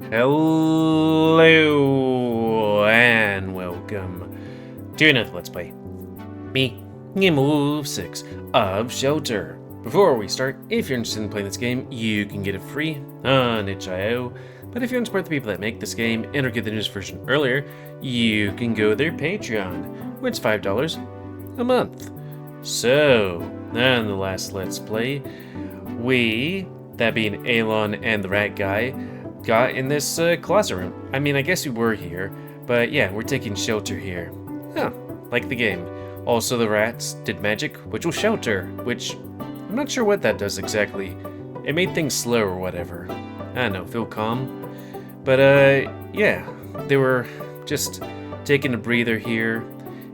Hello and welcome to another Let's Play. Me, GamerWolfSix of Shelter. Before we start, if you're interested in playing this game, you can get it free on itch.io. But if you want to support the people that make this game and or get the news version earlier, you can go to their Patreon, where it's $5 a month. So, on the last Let's Play, we, that being Alon and the rat guy, got in this closet room. I mean, I guess we were here, but yeah, we're taking shelter here. Huh, like the game. Also, the rats did magic, which will shelter, which I'm not sure what that does exactly. It made things slow or whatever. I don't know, feel calm. But yeah, they were just taking a breather here.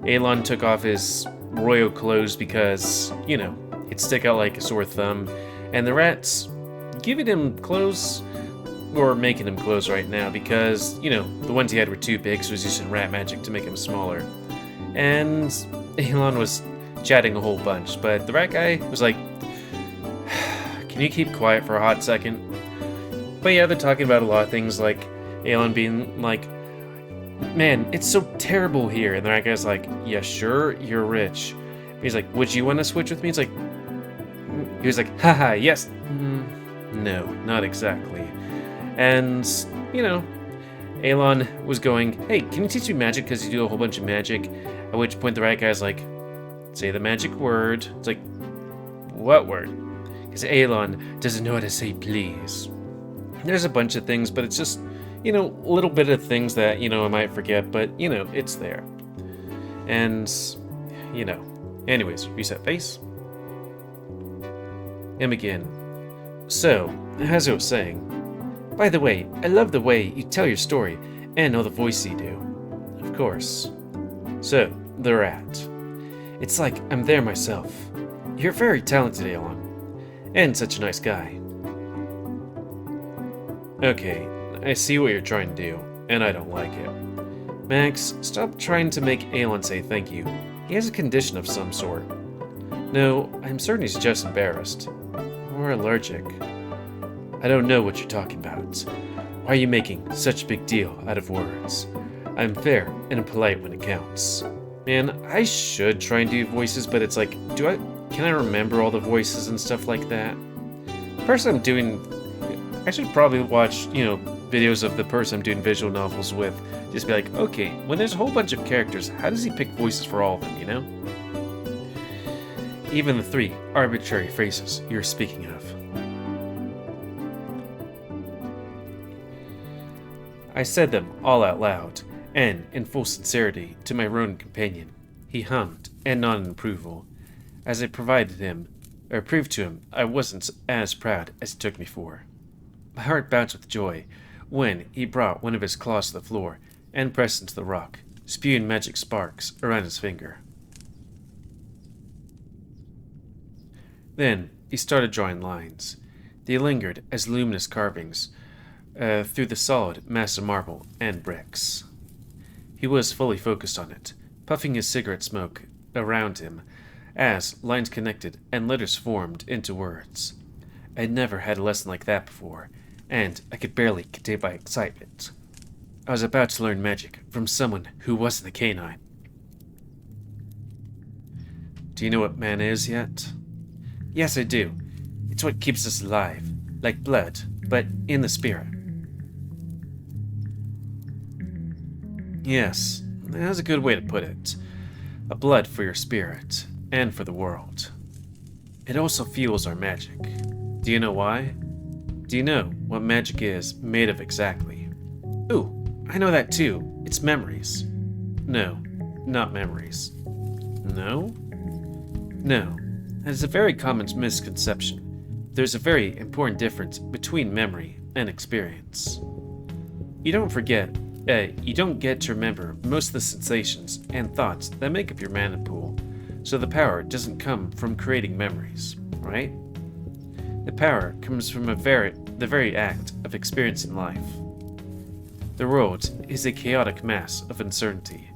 Alon took off his royal clothes because, you know, it'd stick out like a sore thumb. And the rats giving him clothes, or making him clothes right now, because, you know, the ones he had were too big, so he was using rat magic to make him smaller. And Alon was chatting a whole bunch, but the rat guy was like, can you keep quiet for a hot second? But yeah, they're talking about a lot of things, like Alon being like, man, it's so terrible here. And the rat guy's like, yeah, sure, you're rich. He's like, would you want to switch with me? He's like, he was like, haha, yes. No, not exactly. And, you know, Alon was going, hey, can you teach me magic? Because you do a whole bunch of magic. At which point the rat guy's like, say the magic word. It's like, what word? Because Alon doesn't know how to say please. There's a bunch of things, but it's just, you know, a little bit of things that, you know, I might forget, but, you know, it's there. And, you know, anyways, reset face. And begin. So, as I was saying, by the way, I love the way you tell your story and all the voice you do. Of course. So, the rat. It's like I'm there myself. You're very talented, Alon. And such a nice guy. Okay, I see what you're trying to do, and I don't like it. Max, stop trying to make Alon say thank you. He has a condition of some sort. No, I'm certain he's just embarrassed. Or allergic. I don't know what you're talking about. Why are you making such a big deal out of words? I'm fair and polite when it counts. Man, I should try and do voices, but it's like, can I remember all the voices and stuff like that? The person I'm doing, I should probably watch, you know, videos of the person I'm doing visual novels with. Just be like, okay, when there's a whole bunch of characters, how does he pick voices for all of them, you know? Even the 3 arbitrary phrases you're speaking of. I said them all out loud, and in full sincerity, to my rodent companion. He hummed and nodded in approval, as I proved to him I wasn't as proud as he took me for. My heart bounced with joy when he brought one of his claws to the floor and pressed into the rock, spewing magic sparks around his finger. Then he started drawing lines. They lingered as luminous carvings through the solid mass of marble and bricks. He was fully focused on it, puffing his cigarette smoke around him as lines connected and letters formed into words. I'd never had a lesson like that before, and I could barely contain my excitement. I was about to learn magic from someone who wasn't a canine. Do you know what mana is yet? Yes, I do. It's what keeps us alive, like blood, but in the spirit. Yes, that's a good way to put it. A blood for your spirit, and for the world. It also fuels our magic. Do you know why? Do you know what magic is made of exactly? Ooh, I know that too. It's memories. No, not memories. No? No. That is a very common misconception. There's a very important difference between memory and experience. You don't get to remember most of the sensations and thoughts that make up your mana pool, so the power doesn't come from creating memories, right? The power comes from the very act of experiencing life. The world is a chaotic mass of uncertainty,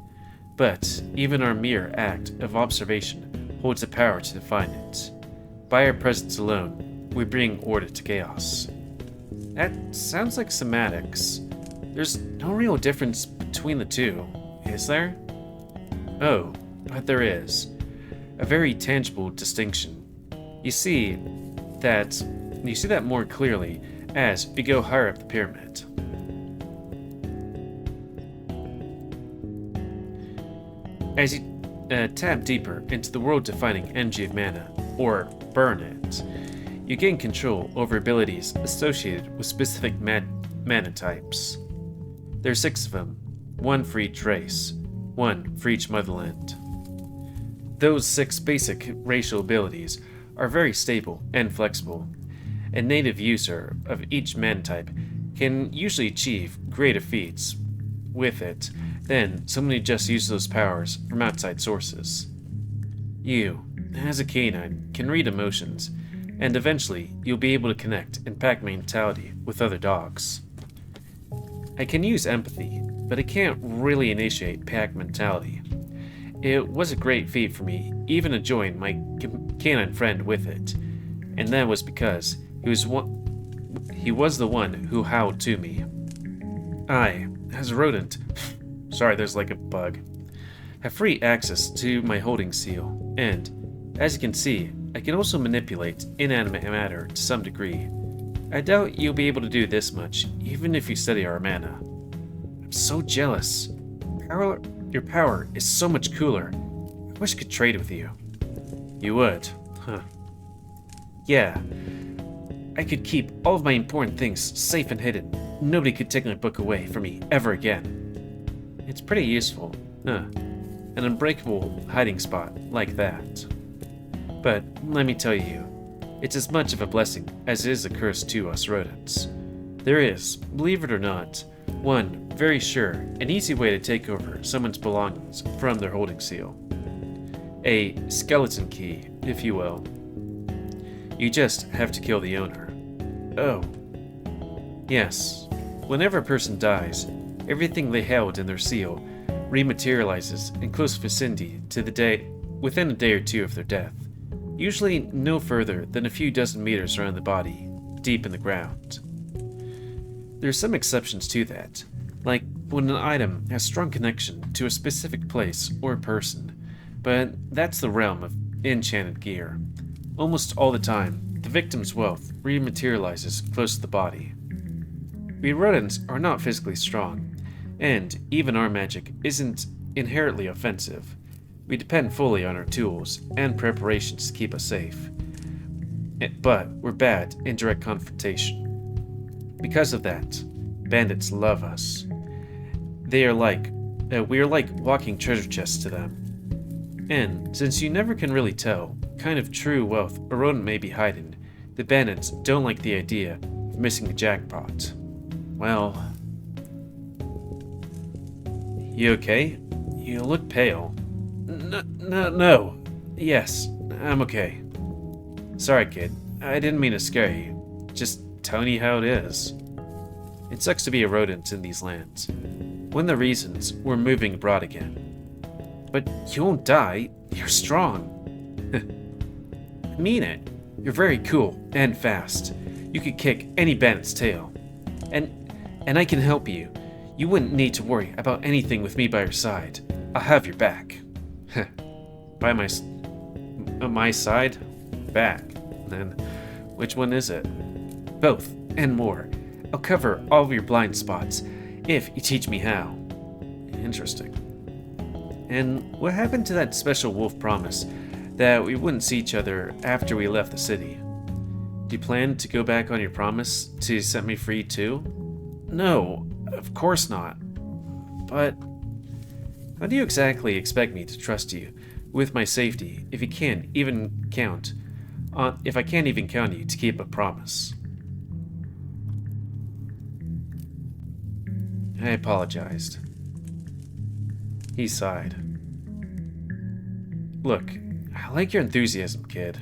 but even our mere act of observation holds the power to define it. By our presence alone, we bring order to chaos. That sounds like somatics. There's no real difference between the two, is there? Oh, but there is. A very tangible distinction. You see that more clearly as we go higher up the pyramid. As you tap deeper into the world-defining energy of mana, or burn it, you gain control over abilities associated with specific mana types. There are 6 of them, 1 for each race, 1 for each motherland. Those 6 basic racial abilities are very stable and flexible. A native user of each mana type can usually achieve greater feats with it than someone who just uses those powers from outside sources. You, as a canine, can read emotions, and eventually you'll be able to connect in pack mentality with other dogs. I can use empathy, but I can't really initiate pack mentality. It was a great feat for me even to join my canine friend with it, and that was because he was the one who howled to me. I, as a rodent, sorry there's like a bug, have free access to my holding seal, and, as you can see, I can also manipulate inanimate matter to some degree. I doubt you'll be able to do this much, even if you study our mana. I'm so jealous. Your power is so much cooler. I wish I could trade with you. You would? Huh. Yeah. I could keep all of my important things safe and hidden. Nobody could take my book away from me ever again. It's pretty useful, huh? An unbreakable hiding spot like that. But let me tell you, it's as much of a blessing as it is a curse to us rodents. There is, believe it or not, one very sure and easy way to take over someone's belongings from their holding seal. A skeleton key, if you will. You just have to kill the owner. Oh. Yes. Whenever a person dies, everything they held in their seal rematerializes in close vicinity to within a day or two of their death. Usually no further than a few dozen meters around the body, deep in the ground. There are some exceptions to that, like when an item has strong connection to a specific place or person, but that's the realm of enchanted gear. Almost all the time, the victim's wealth rematerializes close to the body. We rodents are not physically strong, and even our magic isn't inherently offensive. We depend fully on our tools and preparations to keep us safe. But we're bad in direct confrontation. Because of that, bandits love us. We are like walking treasure chests to them. And since you never can really tell what kind of true wealth a rodent may be hiding, the bandits don't like the idea of missing the jackpot. Well... You okay? You look pale. No. Yes, I'm okay. Sorry, kid. I didn't mean to scare you. Just telling you how it is. It sucks to be a rodent in these lands. One of the reasons we're moving abroad again. But you won't die. You're strong. I mean it. You're very cool and fast. You could kick any bandit's tail. And I can help you. You wouldn't need to worry about anything with me by your side. I'll have your back. By my side? Back. Then, which one is it? Both, and more. I'll cover all of your blind spots, if you teach me how. Interesting. And what happened to that special wolf promise that we wouldn't see each other after we left the city? Do you plan to go back on your promise to set me free too? No, of course not. But how do you exactly expect me to trust you with my safety if I can't even count on you to keep a promise? I apologized. He sighed. Look, I like your enthusiasm, kid.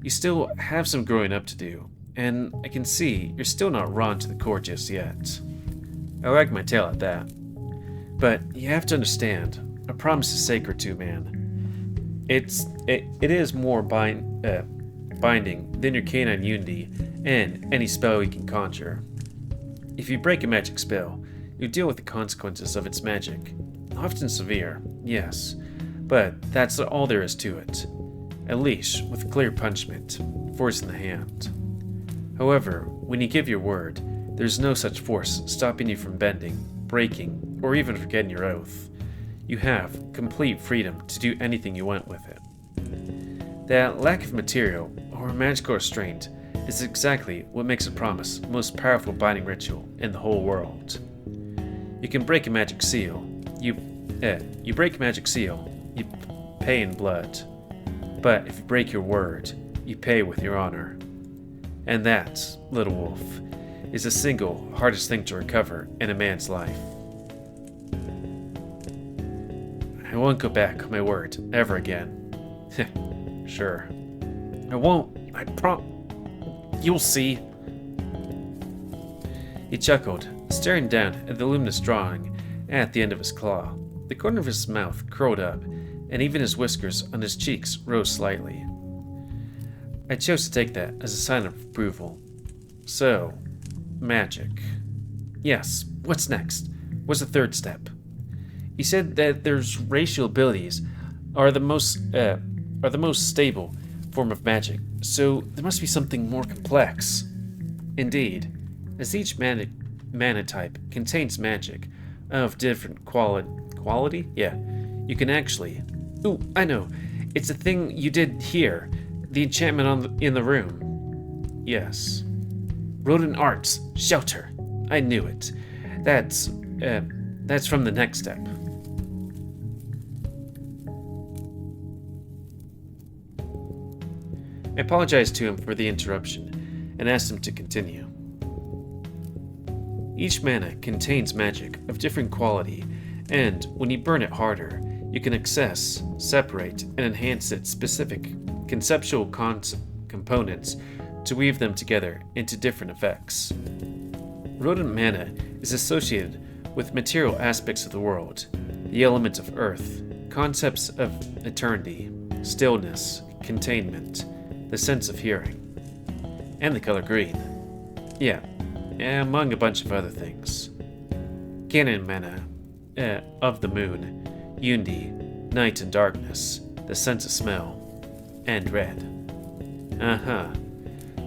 You still have some growing up to do, and I can see you're still not raw to the core just yet. I wag my tail at that. But you have to understand, a promise is sacred to man. It is more binding than your canine unity and any spell you can conjure. If you break a magic spell, you deal with the consequences of its magic. Often severe, yes, but that's all there is to it. A leash with clear punishment, force in the hand. However, when you give your word, there's no such force stopping you from bending, breaking, or even forgetting your oath. You have complete freedom to do anything you want with it. That lack of material or magical restraint is exactly what makes a promise the most powerful binding ritual in the whole world. You can break a magic seal. You break a magic seal, you pay in blood. But if you break your word, you pay with your honor. And that, little wolf, is the single hardest thing to recover in a man's life. I won't go back on my word ever again. Sure. I won't. You'll see. He chuckled, staring down at the luminous drawing at the end of his claw. The corner of his mouth curled up, and even his whiskers on his cheeks rose slightly. I chose to take that as a sign of approval. So, magic. Yes, what's next? What's the third step? He said that there's racial abilities are the most stable form of magic, so there must be something more complex. Indeed, as each mana type contains magic of different quality? Yeah, you can actually... Ooh, I know. It's a thing you did here. The enchantment in the room. Yes. Rodent Arts. Shelter. I knew it. That's from the next step. I apologized to him for the interruption and asked him to continue. Each mana contains magic of different quality, and when you burn it harder, you can access, separate, and enhance its specific conceptual components to weave them together into different effects. Rodent mana is associated with material aspects of the world, the elements of earth, concepts of eternity, stillness, containment, the sense of hearing, and the color green. Yeah, among a bunch of other things. Canon mana of the moon, unity, night and darkness, the sense of smell, and red.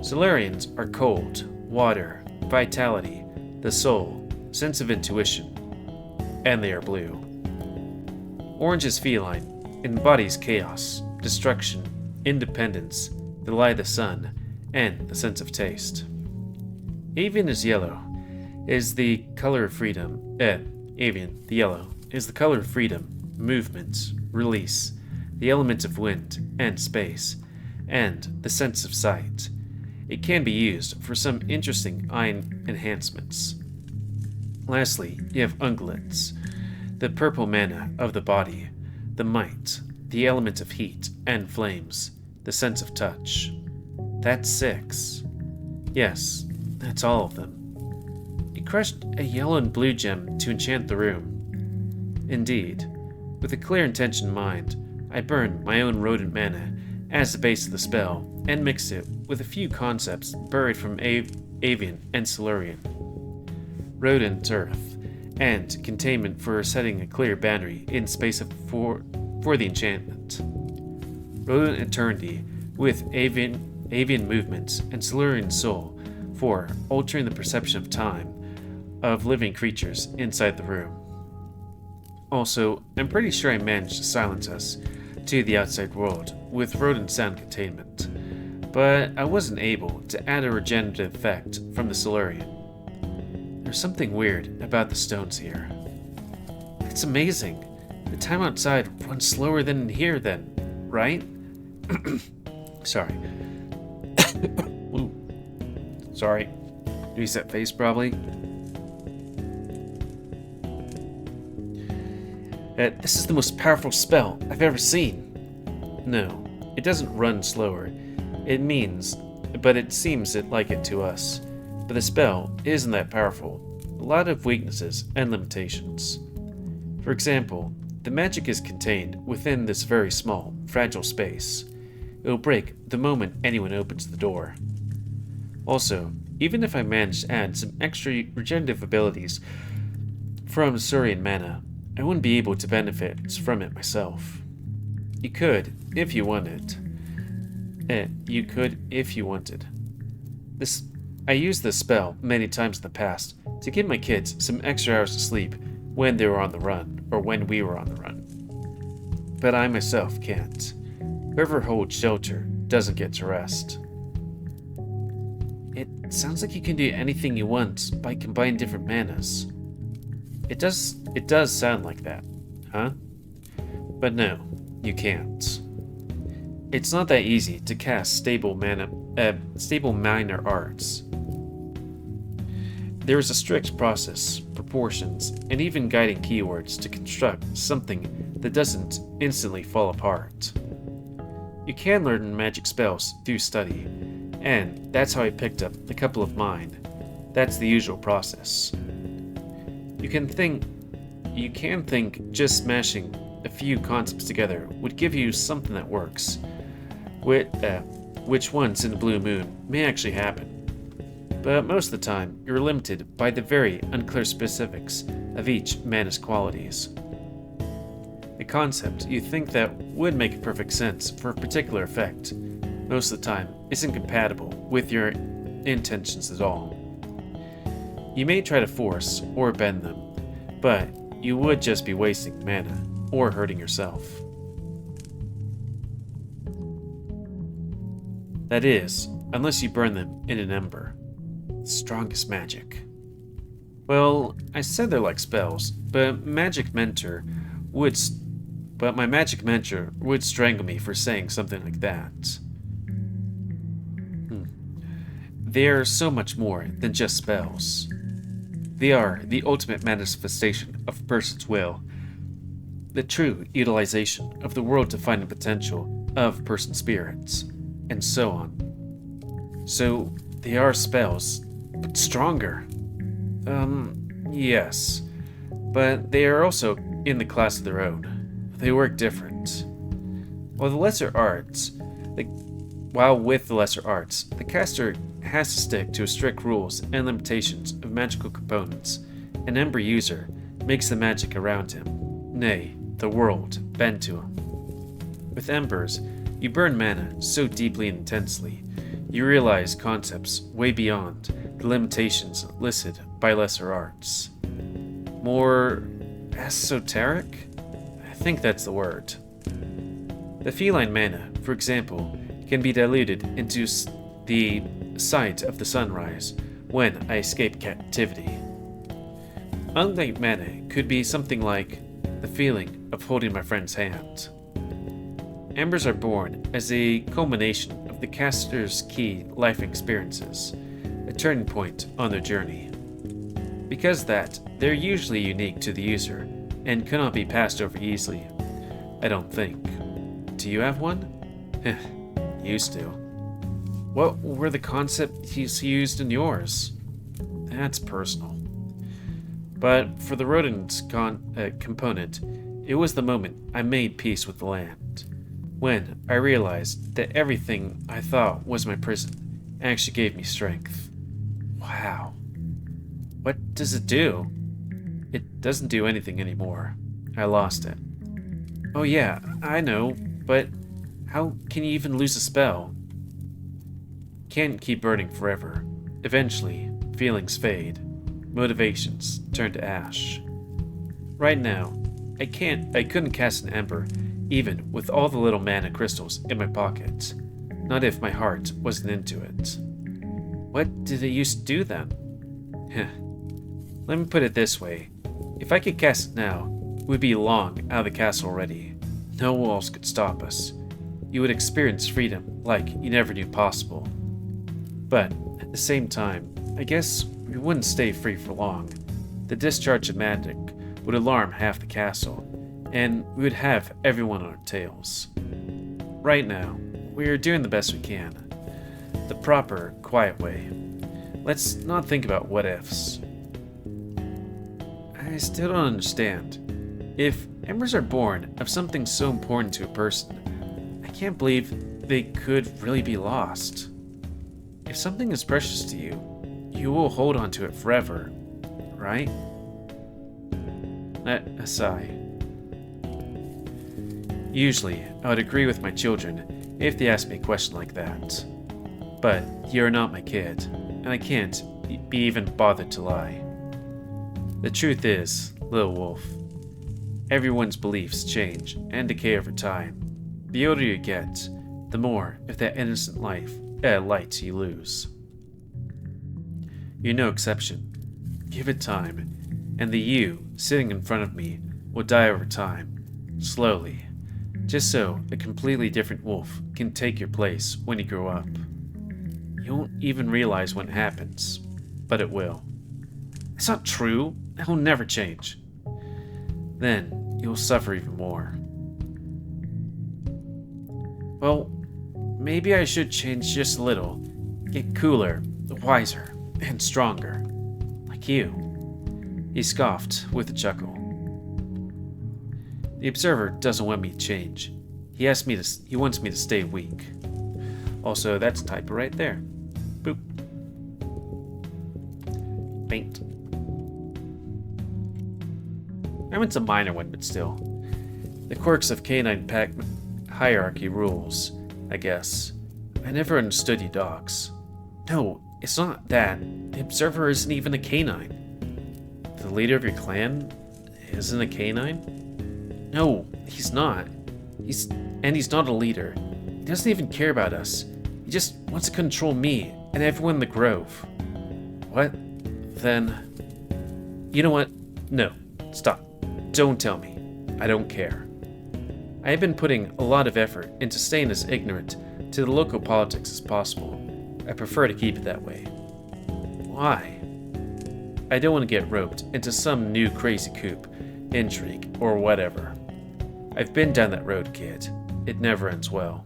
Solarians are cold, water, vitality, the soul, sense of intuition, and they are blue. Orange is feline, embodies chaos, destruction, independence, the light of the sun, and the sense of taste. Avian is yellow, is the color of freedom. Avian, the yellow, is the color of freedom, movement, release, the element of wind and space, and the sense of sight. It can be used for some interesting eye enhancements. Lastly, you have ungulates, the purple mana of the body, the might, the element of heat and flames, the sense of touch. That's 6. Yes, that's all of them. He crushed a yellow and blue gem to enchant the room. Indeed, with a clear intention in mind, I burned my own rodent mana as the base of the spell and mixed it with a few concepts buried from Avian and Silurian. Rodent earth, and containment for setting a clear boundary in space for the enchantment. Rodent eternity with avian movements and Silurian soul for altering the perception of time of living creatures inside the room. Also, I'm pretty sure I managed to silence us to the outside world with rodent sound containment, but I wasn't able to add a regenerative effect from the Silurian. There's something weird about the stones here. It's amazing. The time outside runs slower than in here then, right? Sorry. Ooh. Sorry. Reset face probably. This is the most powerful spell I've ever seen. No, it doesn't run slower. But it seems like it to us. But the spell isn't that powerful. A lot of weaknesses and limitations. For example, the magic is contained within this very small, fragile space. It will break the moment anyone opens the door. Also, even if I managed to add some extra regenerative abilities from Surian mana, I wouldn't be able to benefit from it myself. You could, if you wanted. I used this spell many times in the past to give my kids some extra hours of sleep when they were on the run, or when we were on the run. But I myself can't. Whoever holds shelter doesn't get to rest. It sounds like you can do anything you want by combining different manas. It does sound like that, huh? But no, you can't. It's not that easy to cast stable minor arts. There is a strict process, proportions, and even guiding keywords to construct something that doesn't instantly fall apart. You can learn magic spells through study, and that's how I picked up a couple of mine. That's the usual process. You can think just smashing a few concepts together would give you something that works, which once in a blue moon may actually happen. But most of the time, you're limited by the very unclear specifics of each mana's qualities. A concept you think that would make perfect sense for a particular effect, most of the time isn't compatible with your intentions at all. You may try to force or bend them, but you would just be wasting mana or hurting yourself. That is, unless you burn them in an ember. Strongest magic. Well, I said they're like spells, but my magic mentor would strangle me for saying something like that. They are so much more than just spells. They are the ultimate manifestation of a person's will, the true utilization of the world-defining potential of a person's spirits, and so on. So, they are spells, but stronger. Yes. But they are also in the class of their own. They work different. While with the lesser arts, the caster has to stick to strict rules and limitations of magical components. An Ember user makes the magic around him, nay, the world, bend to him. With Embers, you burn mana so deeply and intensely, you realize concepts way beyond the limitations listed by lesser arts. More esoteric? I think that's the word. The feline mana, for example, can be diluted into the sight of the sunrise when I escape captivity. Unlight mana could be something like the feeling of holding my friend's hand. Embers are born as a culmination of the caster's key life experiences, a turning point on their journey. Because of that, they're usually unique to the user and cannot be passed over easily. I don't think. Do you have one? Used to. What were the concepts used in yours? That's personal. But for the rodent component, it was the moment I made peace with the land. When I realized that everything I thought was my prison actually gave me strength. Wow. What does it do? It doesn't do anything anymore. I lost it. Oh yeah, I know, but how can you even lose a spell? Can't keep burning forever. Eventually, feelings fade. Motivations turn to ash. Right now, I couldn't cast an Ember, even with all the little mana crystals in my pocket. Not if my heart wasn't into it. What did it used to do then? Let me put it this way. If I could cast it now, we'd be long out of the castle already. No walls could stop us. You would experience freedom like you never knew possible. But at the same time, I guess we wouldn't stay free for long. The discharge of magic would alarm half the castle, and we would have everyone on our tails. Right now, we are doing the best we can. The proper, quiet way. Let's not think about what ifs. I still don't understand. If embers are born of something so important to a person, I can't believe they could really be lost. If something is precious to you, you will hold on to it forever, right? A sigh. Usually, I would agree with my children if they asked me a question like that. But you're not my kid, and I can't be even bothered to lie. The truth is, little wolf, everyone's beliefs change and decay over time. The older you get, the more of that innocent light you lose. You're no exception. Give it time, and the you sitting in front of me will die over time, slowly, just so a completely different wolf can take your place when you grow up. You won't even realize when it happens, but it will. It's not true. It will never change. Then you'll suffer even more. Well, maybe I should change just a little, get cooler, wiser, and stronger, like you. He scoffed with a chuckle. The observer doesn't want me to change. He wants me to stay weak. Also, that's a typo right there. Boop. Faint. I mean, it's a minor one, but still. The quirks of canine pack hierarchy rules, I guess. I never understood you dogs. No, it's not that. The observer isn't even a canine. The leader of your clan isn't a canine? No, he's not. He's not a leader. He doesn't even care about us. He just wants to control me and everyone in the grove. What? Then... You know what? No. Stop. Don't tell me. I don't care. I have been putting a lot of effort into staying as ignorant to the local politics as possible. I prefer to keep it that way. Why? I don't want to get roped into some new crazy coup, intrigue, or whatever. I've been down that road, kid. It never ends well.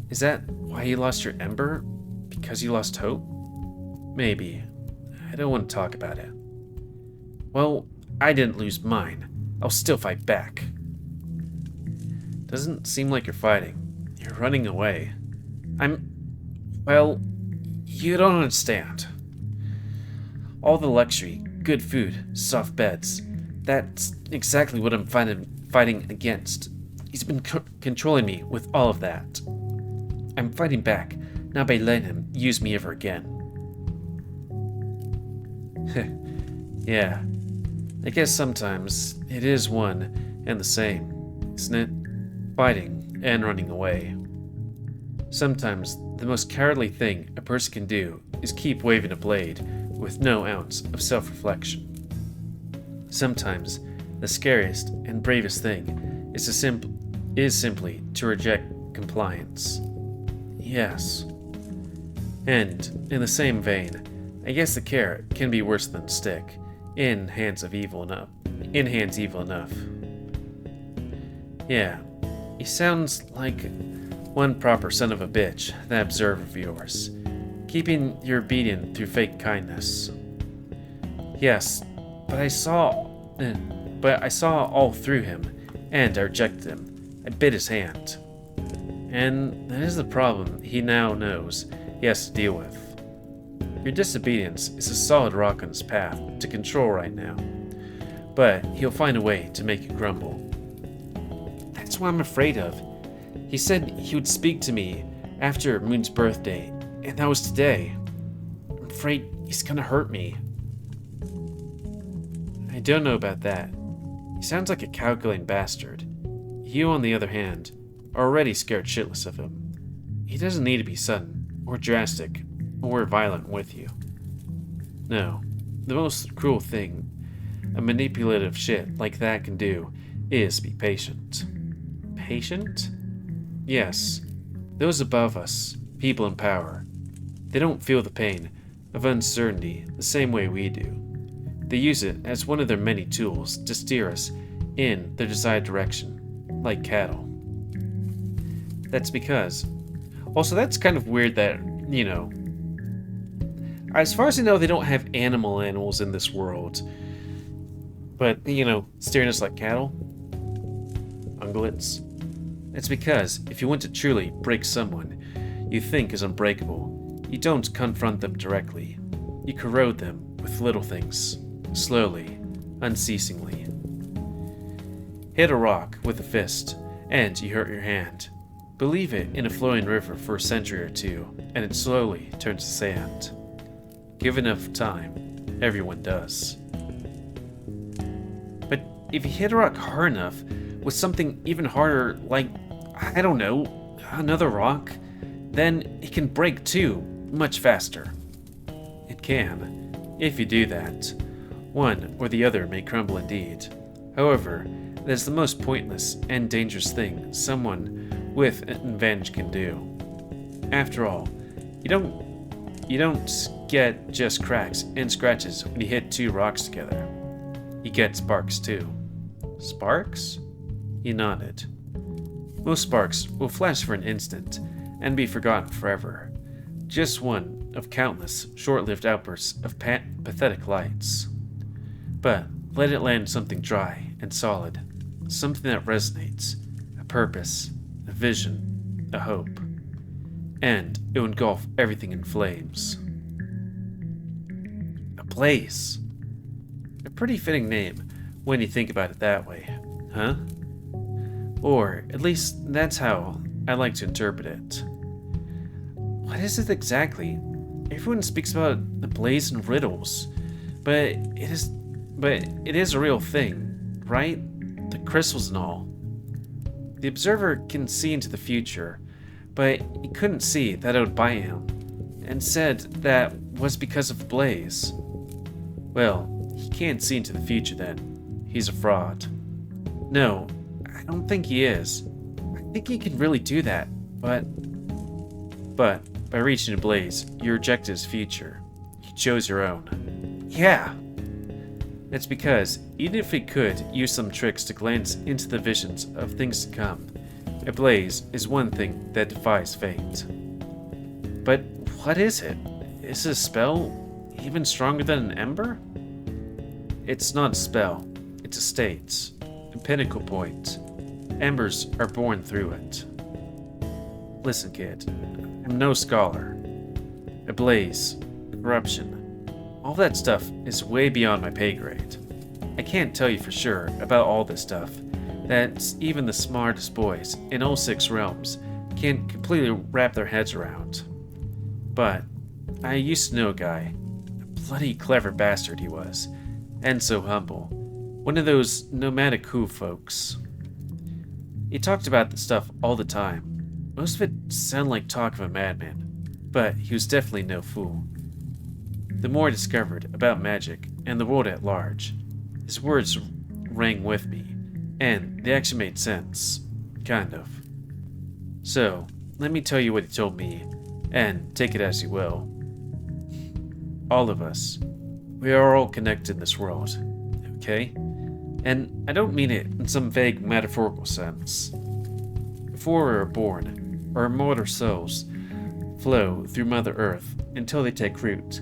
Is that why you lost your ember? Because you lost hope? Maybe. I don't want to talk about it. Well, I didn't lose mine. I'll still fight back. Doesn't seem like you're fighting. You're running away. Well, you don't understand. All the luxury, good food, soft beds. That's exactly what I'm fighting against. He's been controlling me with all of that. I'm fighting back, not by letting him use me ever again. Yeah, I guess sometimes it is one and the same, isn't it? Fighting and running away. Sometimes the most cowardly thing a person can do is keep waving a blade with no ounce of self-reflection. Sometimes the scariest and bravest thing is simply to reject compliance. Yes. And in the same vein, I guess the carrot can be worse than the stick in hands evil enough. Yeah, he sounds like one proper son of a bitch, that observer of yours, keeping you obedient through fake kindness. Yes, but I saw all through him, and I rejected him. I bit his hand. And that is the problem he now knows he has to deal with. Your disobedience is a solid rock on his path to control right now, but he'll find a way to make you grumble. That's what I'm afraid of. He said he would speak to me after Moon's birthday, and that was today. I'm afraid he's gonna hurt me. I don't know about that. He sounds like a calculating bastard. You, on the other hand, are already scared shitless of him. He doesn't need to be sudden, or drastic, or violent with you. No, the most cruel thing a manipulative shit like that can do is be patient. Patient? Yes, those above us, people in power, they don't feel the pain of uncertainty the same way we do. They use it as one of their many tools to steer us in their desired direction, like cattle. That's because... Also, that's kind of weird that, you know... As far as I know, they don't have animals in this world. But, you know, steering us like cattle? Ungulates? It's because if you want to truly break someone you think is unbreakable, You don't confront them directly. You corrode them with little things, slowly, unceasingly. Hit a rock with a fist, and you hurt your hand. Believe it in a flowing river for a century or two, and it slowly turns to sand. Give enough time, everyone does. But if you hit a rock hard enough, with something even harder, like, I don't know, another rock, then it can break too, much faster. It can, if you do that. One or the other may crumble indeed. However, that is the most pointless and dangerous thing someone with an advantage can do. After all, you don't get just cracks and scratches when you hit two rocks together. You get sparks too. Sparks? He nodded. Most sparks will flash for an instant and be forgotten forever. Just one of countless short-lived outbursts of pathetic lights. But let it land something dry and solid, something that resonates, a purpose, a vision, a hope, and it will engulf everything in flames. A blaze. A pretty fitting name when you think about it that way, huh? Or at least that's how I like to interpret it. What is it exactly? Everyone speaks about the blaze in riddles, but it is a real thing, right? The crystals and all. The observer can see into the future, but he couldn't see that it would bite him, and said that was because of the blaze. Well, he can't see into the future then. He's a fraud. No, I don't think he is. I think he can really do that, but by reaching a blaze, you rejected his future. You chose your own. Yeah! That's because, even if he could use some tricks to glance into the visions of things to come, a blaze is one thing that defies fate. But what is it? Is it a spell even stronger than an ember? It's not a spell. It's a state. A pinnacle point. Embers are born through it. Listen, kid. I'm no scholar. A blaze. Corruption. All that stuff is way beyond my pay grade. I can't tell you for sure about all this stuff. That even the smartest boys in all 6 realms can't completely wrap their heads around. But I used to know a guy. A bloody clever bastard he was. And so humble. One of those nomadic Who folks. He talked about the stuff all the time. Most of it sounded like talk of a madman, but he was definitely no fool. The more I discovered about magic and the world at large, his words rang with me, and they actually made sense. Kind of. So, let me tell you what he told me, and take it as you will. All of us, we are all connected in this world, okay? And I don't mean it in some vague metaphorical sense. Before we are born, our immortal souls flow through Mother Earth until they take root.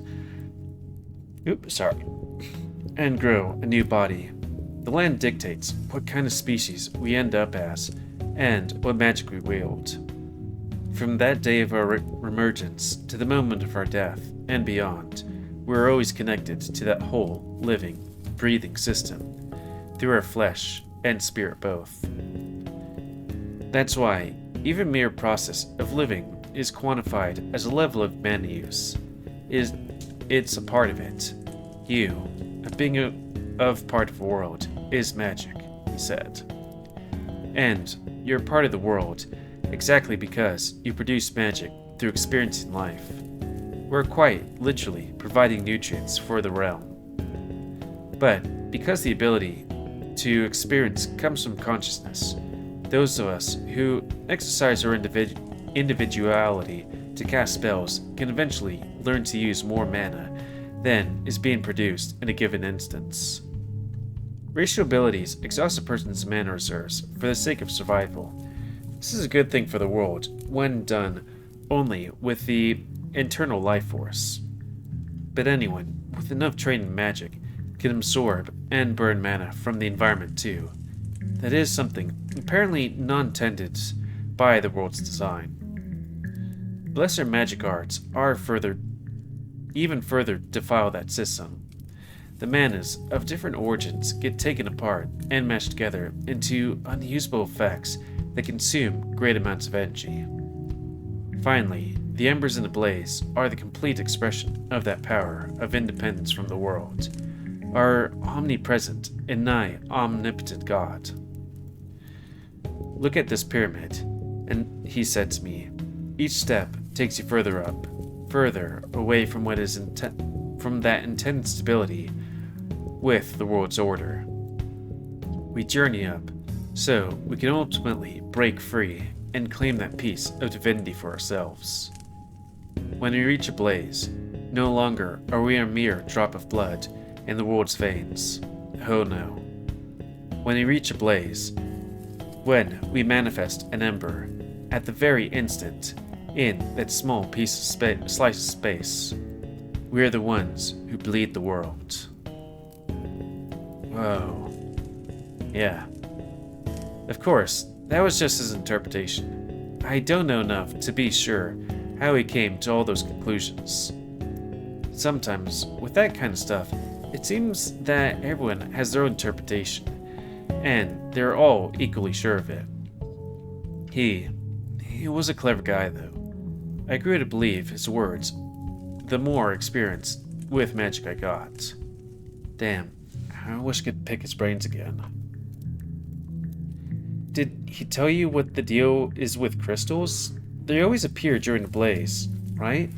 And grow a new body. The land dictates what kind of species we end up as, and what magic we wield. From that day of our emergence to the moment of our death, and beyond, we are always connected to that whole, living, breathing system, through our flesh and spirit both. That's why even mere process of living is quantified as a level of man use. It's a part of it. You, a being of part of the world, is magic, he said. And you're part of the world exactly because you produce magic through experiencing life. We're quite literally providing nutrients for the realm. But because the ability to experience comes from consciousness, those of us who exercise our individuality to cast spells can eventually learn to use more mana than is being produced in a given instance. Racial abilities exhaust a person's mana reserves for the sake of survival. This is a good thing for the world when done only with the internal life force. But anyone with enough training in magic can absorb and burn mana from the environment too. That is something apparently not intended by the world's design. lesser magic arts are even further defile that system. The manas of different origins get taken apart and mashed together into unusable effects that consume great amounts of energy. Finally, the embers in the blaze are the complete expression of that power of independence from the world, our omnipresent and nigh omnipotent God. Look at this pyramid, and he said to me, each step takes you further up, further away from what is from that intended stability with the world's order. We journey up, so we can ultimately break free and claim that piece of divinity for ourselves. When we reach a blaze, no longer are we a mere drop of blood in the world's veins. Oh no. When we reach a blaze, when we manifest an ember, at the very instant, in that small piece of slice of space, we are the ones who bleed the world. Whoa. Yeah. Of course, that was just his interpretation. I don't know enough to be sure how he came to all those conclusions. Sometimes, with that kind of stuff, it seems that everyone has their own interpretation, and they're all equally sure of it. He was a clever guy, though. I grew to believe his words the more experience with magic I got. Damn, I wish I could pick his brains again. Did he tell you what the deal is with crystals? They always appear during the blaze, right?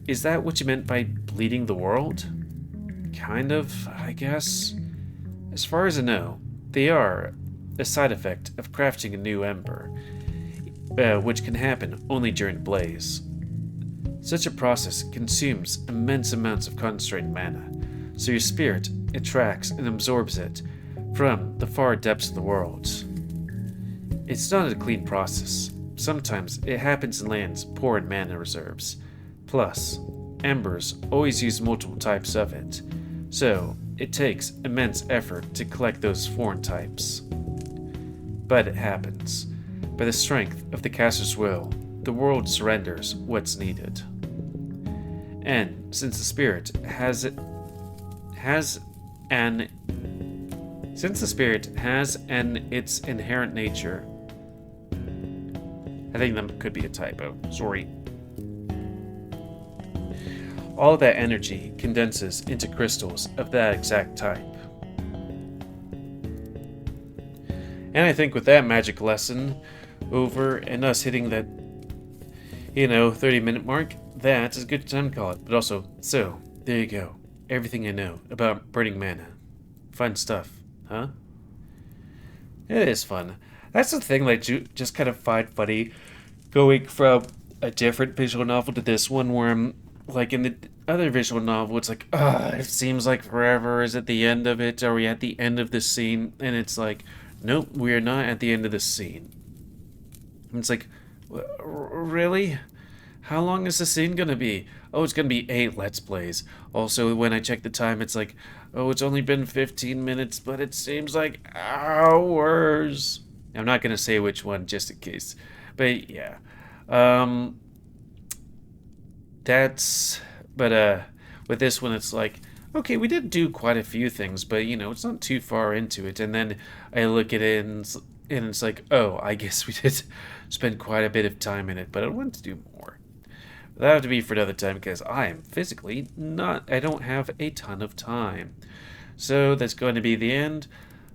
Is that what you meant by bleeding the world? Kind of, I guess. As far as I know, they are a side effect of crafting a new ember, which can happen only during the blaze. Such a process consumes immense amounts of concentrated mana, so your spirit attracts and absorbs it from the far depths of the world. It's not a clean process. Sometimes it happens in lands poor in mana reserves. Plus, embers always use multiple types of it, so it takes immense effort to collect those foreign types. But it happens. By the strength of the caster's will, the world surrenders what's needed. And since the spirit has its inherent nature, I think that could be a typo. Sorry. All that energy condenses into crystals of that exact type. And I think with that magic lesson over and us hitting that, 30-minute mark, that's a good time to call it. But also, so, there you go. Everything I know about burning mana. Fun stuff, huh? It is fun. That's the thing that you just kind of find funny, going from a different visual novel to this one, where I'm like, in the other visual novel, it's like, it seems like forever is at the end of it. Are we at the end of this scene? And it's like, nope, we are not at the end of this scene. And it's like, really? How long is the scene gonna be? Oh, it's gonna be 8 Let's Plays. Also, when I check the time, it's like, oh, it's only been 15 minutes, but it seems like hours. I'm not gonna say which one, just in case. But yeah. With this one, it's like, okay, we did do quite a few things, but, it's not too far into it. And then I look at it, and it's like, oh, I guess we did spend quite a bit of time in it, but I want to do more. That'll have to be for another time, because I am physically I don't have a ton of time. So that's going to be the end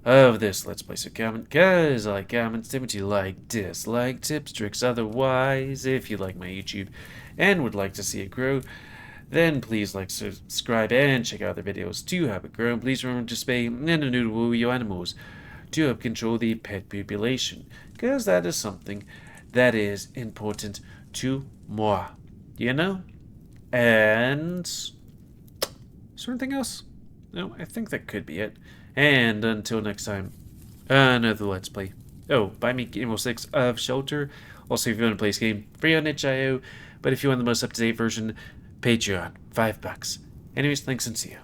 of this Let's Play. So comment, guys, like, comments, tell me what you like, dislike, tips, tricks, otherwise. If you like my YouTube and would like to see it grow, then please like, subscribe, and check out other videos to help it grow. Please remember to spay and neuter your animals to help control the pet population, because that is something that is important to moi. And is there anything else? No, I think that could be it. And until next time, another Let's Play. Oh, buy me GamerWolfSix of Shelter. Also, if you want to play this game, free on itch.io. But if you want the most up-to-date version, Patreon, $5. Anyways, thanks and see ya.